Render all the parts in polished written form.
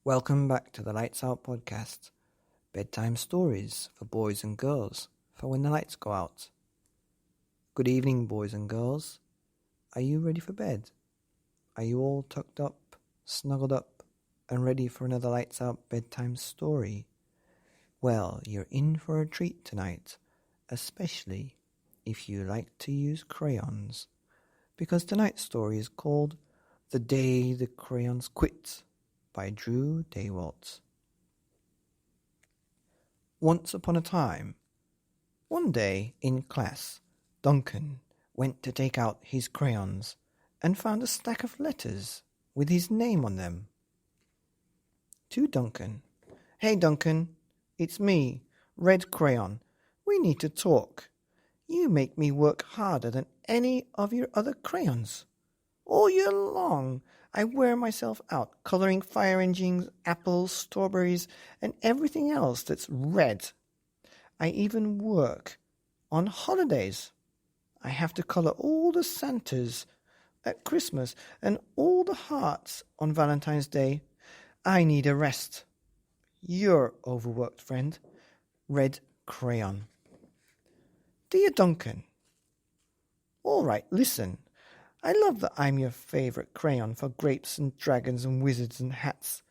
Welcome back to the Lights Out podcast, bedtime stories for boys and girls for when the lights go out. Good evening, boys and girls. Are you ready for bed? Are you all tucked up, snuggled up, and ready for another Lights Out bedtime story? Well, you're in for a treat tonight, especially if you like to use crayons, because tonight's story is called The Day the Crayons Quit by Daywalt. Once upon a time, one day in class, Duncan went to take out his crayons and found a stack of letters with his name on them. To Duncan, "Hey Duncan, it's me, Red Crayon. We need to talk. You make me work harder than any of your other crayons. All year long, I wear myself out coloring fire engines, apples, strawberries, and everything else that's red. I even work on holidays. I have to color all the Santas at Christmas and all the hearts on Valentine's Day. I need a rest. You're overworked, friend. Red Crayon." "Dear Duncan, all right, listen. I love that I'm your favorite crayon for grapes and dragons and wizards and hats.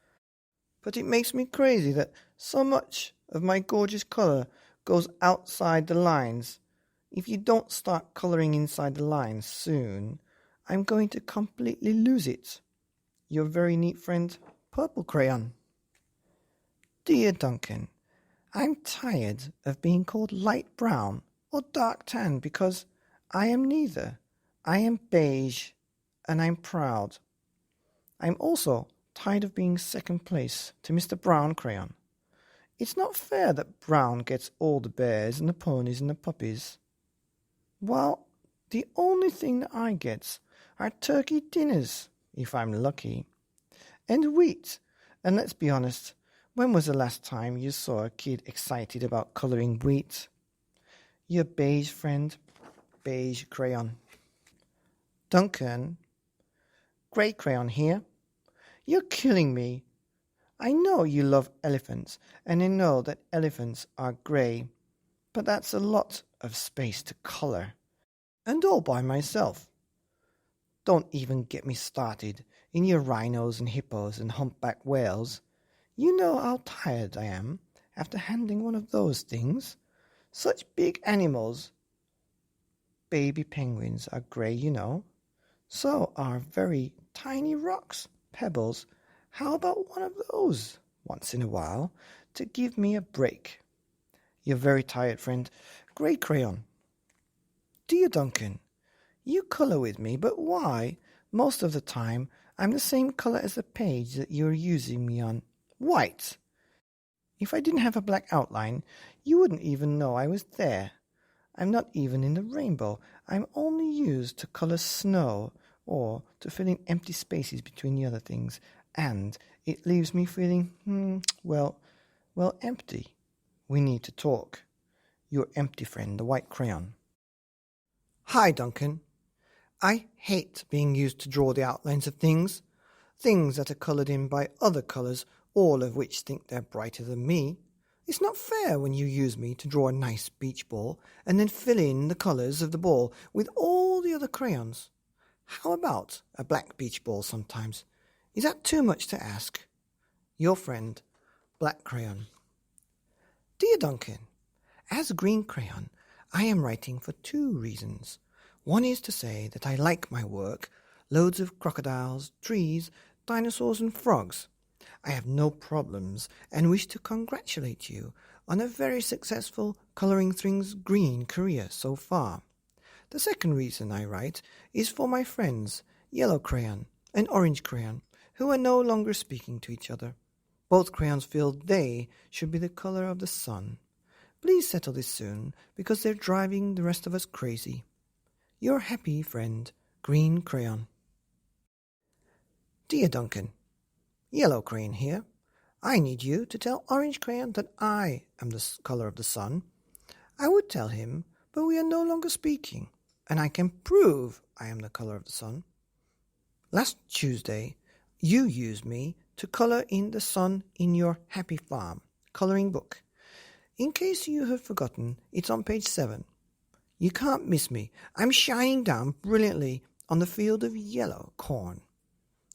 But it makes me crazy that so much of my gorgeous color goes outside the lines. If you don't start coloring inside the lines soon, I'm going to completely lose it. Your very neat friend, Purple Crayon." "Dear Duncan, I'm tired of being called light brown or dark tan because I am neither. I am beige, and I'm proud. I'm also tired of being second place to Mr. Brown Crayon. It's not fair that Brown gets all the bears and the ponies and the puppies, while the only thing that I get are turkey dinners, if I'm lucky, and wheat. And let's be honest, when was the last time you saw a kid excited about coloring wheat? Your beige friend, Beige Crayon." "Duncan, Grey Crayon here. You're killing me. I know you love elephants, and I know that elephants are grey, but that's a lot of space to colour, and all by myself. Don't even get me started in your rhinos and hippos and humpback whales. You know how tired I am after handling one of those things. Such big animals. Baby penguins are grey, you know. So are very tiny rocks, pebbles. How about one of those once in a while to give me a break? Your very tired friend, Grey Crayon." "Dear Duncan, you colour with me, but why? Most of the time I'm the same colour as the page that you're using me on. White. If I didn't have a black outline, you wouldn't even know I was there. I'm not even in the rainbow. I'm only used to colour snow or to fill in empty spaces between the other things, and it leaves me feeling, empty. We need to talk. Your empty friend, the White Crayon." "Hi, Duncan. I hate being used to draw the outlines of things that are coloured in by other colours, all of which think they're brighter than me. It's not fair when you use me to draw a nice beach ball and then fill in the colours of the ball with all the other crayons. How about a black beach ball sometimes? Is that too much to ask? Your friend, Black Crayon." "Dear Duncan, as Green Crayon, I am writing for 2 reasons. One is to say that I like my work, loads of crocodiles, trees, dinosaurs and frogs. I have no problems and wish to congratulate you on a very successful colouring things green career so far. The second reason I write is for my friends, Yellow Crayon and Orange Crayon, who are no longer speaking to each other. Both crayons feel they should be the colour of the sun. Please settle this soon, because they're driving the rest of us crazy. Your happy friend, Green Crayon." "Dear Duncan, Yellow Crayon here. I need you to tell Orange Crayon that I am the colour of the sun. I would tell him, but we are no longer speaking, and I can prove I am the colour of the sun. Last Tuesday, you used me to color in the sun in your Happy Farm coloring book. In case you have forgotten, it's on page 7. You can't miss me. I'm shining down brilliantly on the field of yellow corn.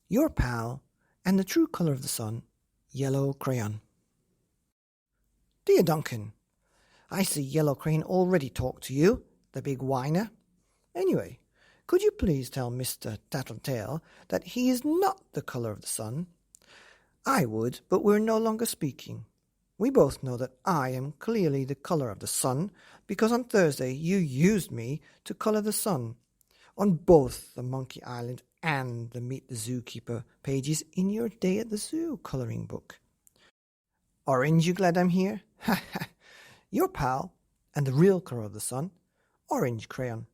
Your pal and the true color of the sun, Yellow Crayon. Dear Duncan, I see Yellow Crayon already talked to you, the big whiner. Anyway, could you please tell Mr. Tattletale that he is not the color of the sun? I would, but we're no longer speaking. We both know that I am clearly the color of the sun, because on Thursday you used me to color the sun on both the Monkey Island and the Meet the Zookeeper pages in your Day at the Zoo coloring book. Orange, you glad I'm here? Ha ha! Your pal and the real color of the sun, Orange Crayon.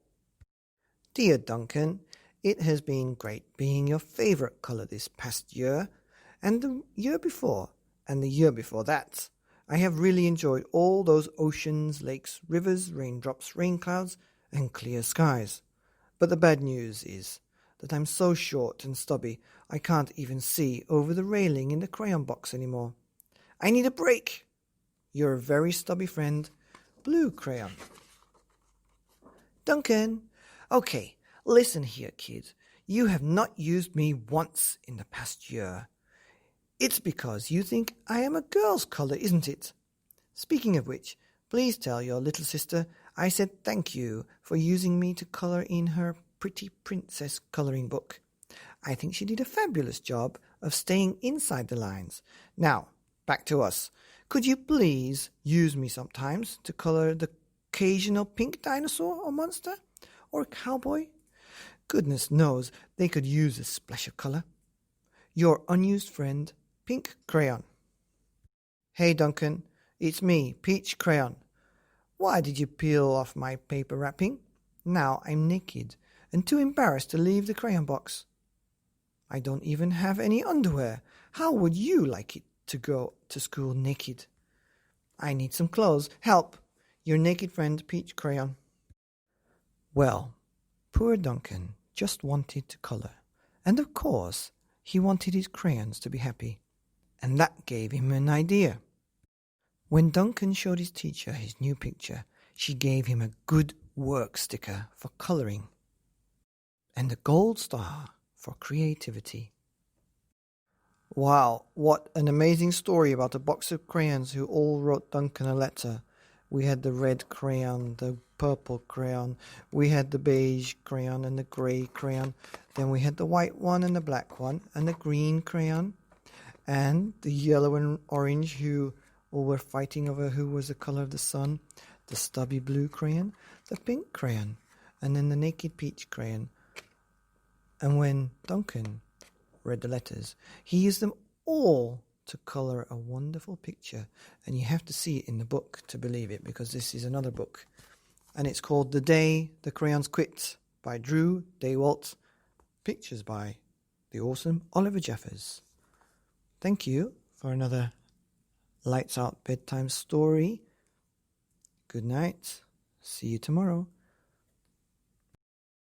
Dear Duncan, it has been great being your favorite color this past year, and the year before, and the year before that. I have really enjoyed all those oceans, lakes, rivers, raindrops, rain clouds, and clear skies. But the bad news is that I'm so short and stubby I can't even see over the railing in the crayon box anymore. I need a break. Your very stubby friend, Blue Crayon. Duncan, okay, listen here, kid. You have not used me once in the past year. It's because you think I am a girl's color, isn't it? Speaking of which, please tell your little sister I said thank you for using me to color in her pretty princess coloring book. I think she did a fabulous job of staying inside the lines. Now, back to us. Could you please use me sometimes to color the occasional pink dinosaur or monster? Or cowboy? Goodness knows they could use a splash of color. Your unused friend, Pink Crayon. Hey Duncan, it's me, Peach Crayon. Why did you peel off my paper wrapping? Now I'm naked and too embarrassed to leave the crayon box. I don't even have any underwear. How would you like it to go to school naked? I need some clothes. Help! Your naked friend, Peach Crayon. Well, poor Duncan just wanted to color, and of course he wanted his crayons to be happy, and that gave him an idea. When Duncan showed his teacher his new picture, she gave him a good work sticker for coloring and a gold star for creativity. Wow, what an amazing story about a box of crayons who all wrote Duncan a letter. We had the red crayon, the purple crayon, we had the beige crayon and the grey crayon, then we had the white one and the black one, and the green crayon, and the yellow and orange who all were fighting over who was the colour of the sun, the stubby blue crayon, the pink crayon, and then the naked peach crayon. And when Duncan read the letters, he used them all to colour a wonderful picture, and you have to see it in the book to believe it, because this is another book, and it's called The Day the Crayons Quit by Drew Daywalt, pictures by the awesome Oliver Jeffers. Thank you for another Lights Out bedtime story. Good night. See you tomorrow.